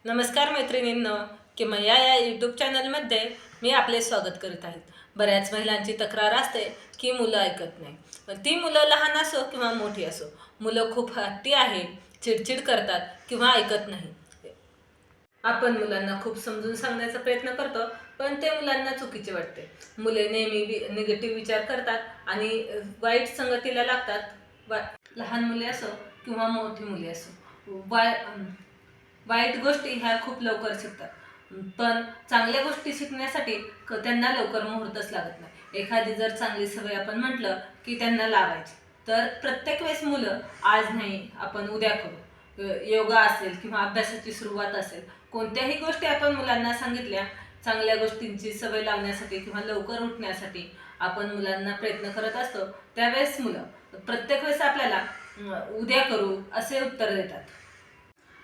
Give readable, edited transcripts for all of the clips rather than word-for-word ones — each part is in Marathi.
नमस्कार मैत्रिणींनो, किमया या यूट्यूब चॅनलमध्ये मी आपले स्वागत करीत आहे. बऱ्याच महिलांची तक्रार असते की मुलं ऐकत नाही. ती मुलं लहान असो किंवा मोठी असो, मुलं खूप हट्टी आहे, चिडचिड करतात किंवा ऐकत नाही. आपण मुलांना खूप समजून सांगण्याचा प्रयत्न करतो, पण ते मुलांना चुकीचे वाटते. मुले नेहमी निगेटिव्ह विचार करतात आणि वाईट संगतीला लागतात. लहान मुले असो किंवा मोठी मुले असो, वाईट गोष्टी ह्या खूप लवकर शिकतात. पण चांगल्या गोष्टी शिकण्यासाठी त्यांना लवकर मुहूर्तच लागत नाही. एखादी जर चांगली सवय आपण म्हटलं की त्यांना लावायची, तर प्रत्येक वेळेस मुलं आज नाही आपण उद्या करू, योगा असेल किंवा अभ्यासाची सुरुवात असेल, कोणत्याही गोष्टी आपण मुलांना सांगितल्या, चांगल्या गोष्टींची सवय लावण्यासाठी किंवा लवकर उठण्यासाठी आपण मुलांना प्रयत्न करत असतो, त्यावेळेस मुलं प्रत्येक वेळेस आपल्याला उद्या करू असे उत्तर देतात.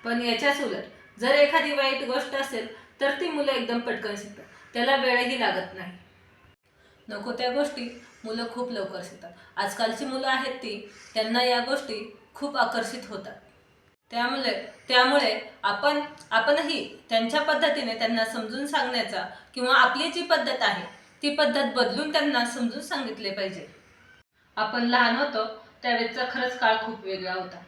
पण याच्याच उलट जर एखादी वाईट गोष्ट असेल तर ती मुलं एकदम पटकन शिकतात, त्याला वेळही लागत नाही. नको त्या गोष्टी मुलं खूप लवकर शिकतात. आजकालची मुलं आहेत त्यांना या गोष्टी खूप आकर्षित होतात. त्यामुळे आपणही त्यांच्या पद्धतीने त्यांना समजून सांगण्याचा किंवा आपली जी पद्धत आहे ती पद्धत बदलून त्यांना समजून सांगितले पाहिजे. आपण लहान होतो त्यावेळेचा खरंच काळ खूप वेगळा होता.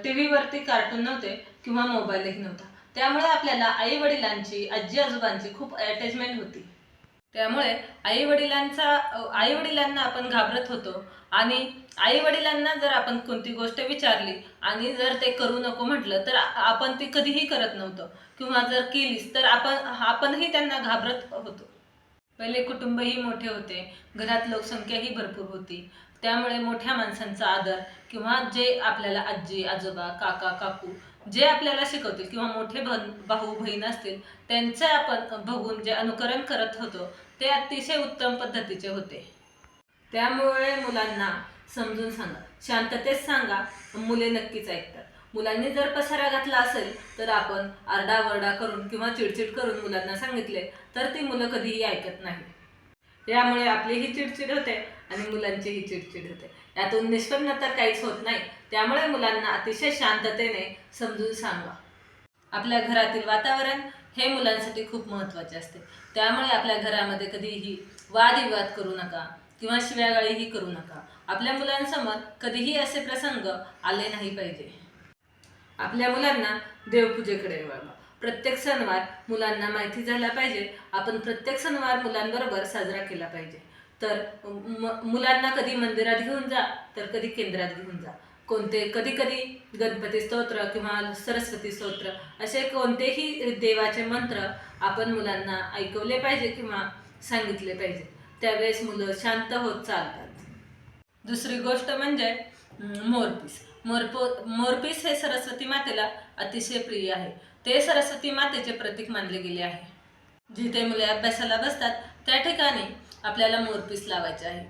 टीव्हीवरती कार्टून नव्हते किंवा मोबाईलही नव्हता, त्यामुळे आपल्याला आई वडिलांची, आजी आजोबांची खूप अटॅचमेंट होती. त्यामुळे आई वडिलांना आपण घाबरत होतो आणि आई वडिलांना जर आपण कोणती गोष्ट विचारली आणि जर ते करू नको म्हटलं तर आपण ती कधीही करत नव्हतो, किंवा जर केलीच तर आपणही त्यांना घाबरत होतो. पहिले कुटुंबही मोठे होते, घरात लोकसंख्याही भरपूर होती, त्यामुळे मोठ्या माणसांचा आदर किंवा जे आपल्याला आजी आजोबा काका काकू जे आपल्याला शिकवतील किंवा मोठे भाऊ बहीण असतील त्यांचे आपण बघून जे अनुकरण करत होतो ते अतिशय उत्तम पद्धतीचे होते. त्यामुळे मुलांना समजून सांगा, शांततेत सांगा, मुले नक्कीच ऐकतात. मुलांनी जर पसारा घातला असेल तर आपण आरडाओरडा करून किंवा चिडचिड करून मुलांना सांगितले तर ती मुलं कधीही ऐकत नाही. यामुळे आपलीही चिडचिड होते आणि मुलांचीही चिडचिड होते. यातून निष्पन्न तर काहीच होत नाही. त्यामुळे मुलांना अतिशय शांततेने समजून सांगा. आपल्या घरातील वातावरण हे मुलांसाठी खूप महत्त्वाचे असते. त्यामुळे आपल्या घरामध्ये कधीही वादविवाद करू नका किंवा शिव्यागाळीही करू नका. आपल्या मुलांसमोर कधीही असे प्रसंग आले नाही पाहिजे. आपल्या मुलांना देवपूजेकडे वळवा. प्रत्येक सणवार मुलांना माहिती झाला पाहिजे. आपण प्रत्येक सणवार मुलांबरोबर साजरा केला पाहिजे. तर मुलांना कधी मंदिरात घेऊन जा तर कधी केंद्रात घेऊन जा. कधी गणपती स्तोत्र किंवा सरस्वती स्तोत्र असे कोणतेही देवाचे मंत्र आपण मुलांना ऐकवले पाहिजे किंवा सांगितले पाहिजे. त्यावेळेस मुलं शांत होत चालतात. दुसरी गोष्ट म्हणजे मोरपीस. मोरपीस हे सरस्वती मातेला अतिशय प्रिय आहे. ते सरस्वती मातेचे प्रतीक मानले गेले आहे. जिथे मुले अभ्यासाला बसतात त्या ठिकाणी आपल्याला मोरपीस लावायचे आहे.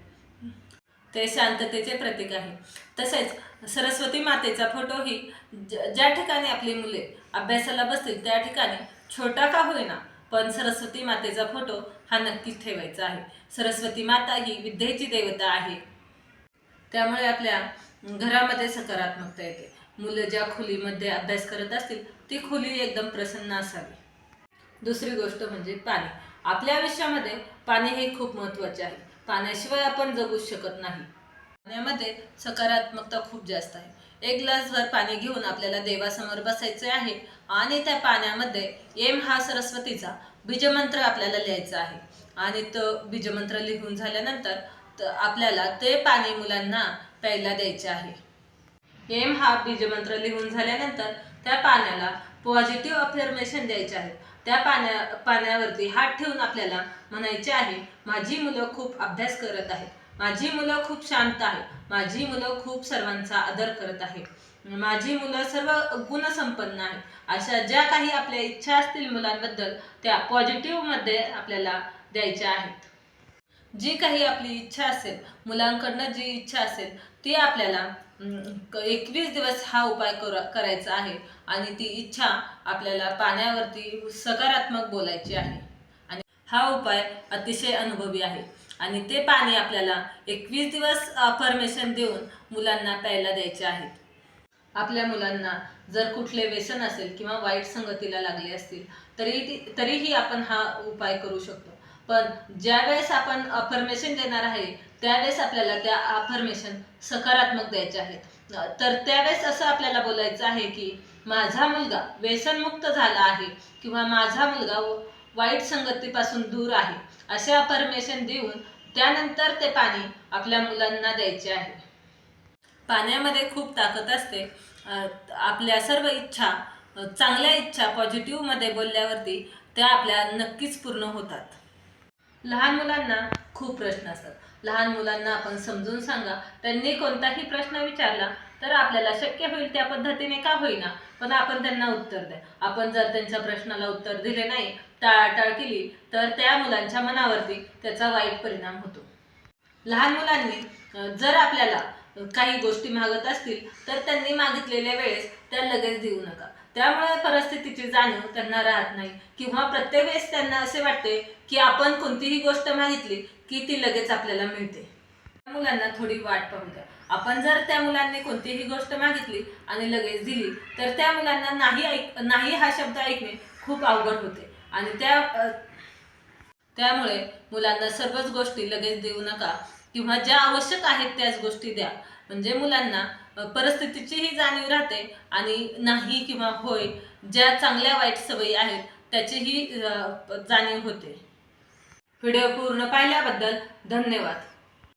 ते शांततेचे प्रतीक आहे. तसेच सरस्वती मातेचा फोटोही ज्या ठिकाणी आपली मुले अभ्यासाला बसतील त्या ठिकाणी छोटा का होईना पण सरस्वती मातेचा फोटो हा नक्कीच ठेवायचा आहे. सरस्वती माता ही विद्येची देवता आहे. त्यामुळे आपल्या घरामध्ये सकारात्मकता येते. मुलं ज्या खोलीमध्ये अभ्यास करत असतील ती खोली एकदम प्रसन्न असावी. दुसरी गोष्ट म्हणजे पाणी. आपल्या आयुष्यामध्ये पाणी हे खूप महत्त्वाचे आहे. पाण्याशिवाय आपण जगूच शकत नाही. पाण्यामध्ये सकारात्मकता खूप जास्त आहे. एक ग्लासभर पाणी घेऊन आपल्याला देवासमोर बसायचे आहे आणि त्या पाण्यामध्ये एम हा सरस्वतीचा बीजमंत्र आपल्याला लिहायचा आहे आणि तो बीजमंत्र लिहून झाल्यानंतर आपल्याला ते पाणी मुलांना प्यायला द्यायचे आहे. एम हा बीजमंत्र लिहून झाल्यानंतर त्या पाण्याला पॉझिटिव्ह अफर्मेशन द्यायचे आहे. त्या पाण्यावरती हात ठेवून आपल्याला म्हणायचे आहे, माझी मुलं खूप अभ्यास करत आहेत, माझी मुलं खूप शांत आहे, माझी मुलं खूप सर्वांचा आदर करत आहे, माझी मुलं सर्व गुणसंपन्न आहे. अशा ज्या काही आपल्या इच्छा असतील मुलांबद्दल त्या पॉझिटिव्हमध्ये आपल्याला द्यायच्या आहेत. जी काही आपली इच्छा असेल, मुलांकडनं जी इच्छा असेल ती आपल्याला 21 दिवस हा उपाय करायचा आहे आणि ती इच्छा आपल्याला पाण्यावरती सकारात्मक बोलायची आहे. आणि हा उपाय अतिशय अनुभवी आहे आणि ते पाणी आपल्याला 21 दिवस अफर्मेशन देऊन मुलांना प्यायला द्यायचे आहेत. आपल्या मुलांना जर कुठले व्यसन असेल किंवा वाईट संगतीला लागले असतील तरीही आपण हा उपाय करू शकतो. पण ज्या वेळेस आपण अफर्मेशन देणार आहे त्यावेळेस आपल्याला त्या अफर्मेशन सकारात्मक द्यायचे आहेत. तर त्यावेळेस असं आपल्याला बोलायचं आहे की माझा मुलगा व्यसनमुक्त झाला आहे किंवा माझा मुलगा वाईट संगतीपासून दूर आहे, असे अफर्मेशन देऊन त्यानंतर ते पाणी आपल्या मुलांना द्यायचे आहे. पाण्यामध्ये खूप ताकद असते. आपल्या सर्व इच्छा, चांगल्या इच्छा पॉझिटिव्हमध्ये बोलल्यावरती त्या आपल्या नक्कीच पूर्ण होतात. लहान मुलांना खूप प्रश्न असतात. लहान मुलांना आपण समजून सांगा. त्यांनी कोणताही प्रश्न विचारला तर आपल्याला शक्य होईल त्या पद्धतीने का होईना पण आपण त्यांना उत्तर द्या. आपण जर त्यांच्या प्रश्नाला उत्तर दिले नाही, टाळाटाळ केली तर त्या मुलांच्या मनावरती त्याचा वाईट परिणाम होतो. लहान मुलांनी जर आपल्याला काही गोष्टी मागत असतील तर त्यांनी मागितलेल्या वेळेस त्या लगेच देऊ नका. त्यामुळे परिस्थितीची जाणीव त्यांना राहत नाही किंवा प्रत्येक वेळेस त्यांना असे वाटते की आपण कोणतीही गोष्ट मागितली की ती लगेच आपल्याला मिळते. त्या मुलांना थोडी वाट पाहू द्या. आपण जर त्या मुलांनी कोणतीही गोष्ट मागितली आणि लगेच दिली तर त्या मुलांना नाही हा शब्द ऐकणे खूप अवघड होते आणि त्यामुळे मुलांना सर्वच गोष्टी लगेच देऊ नका किंवा ज्या आवश्यक आहेत त्याच गोष्टी द्या. म्हणजे मुलांना परिस्थितीचीही जाणीव राहते आणि नाही किंवा होय ज्या चांगल्या वाईट सवयी आहेत त्याचीही जाणीव होते. व्हिडिओ पूर्ण पाहिल्याबद्दल धन्यवाद.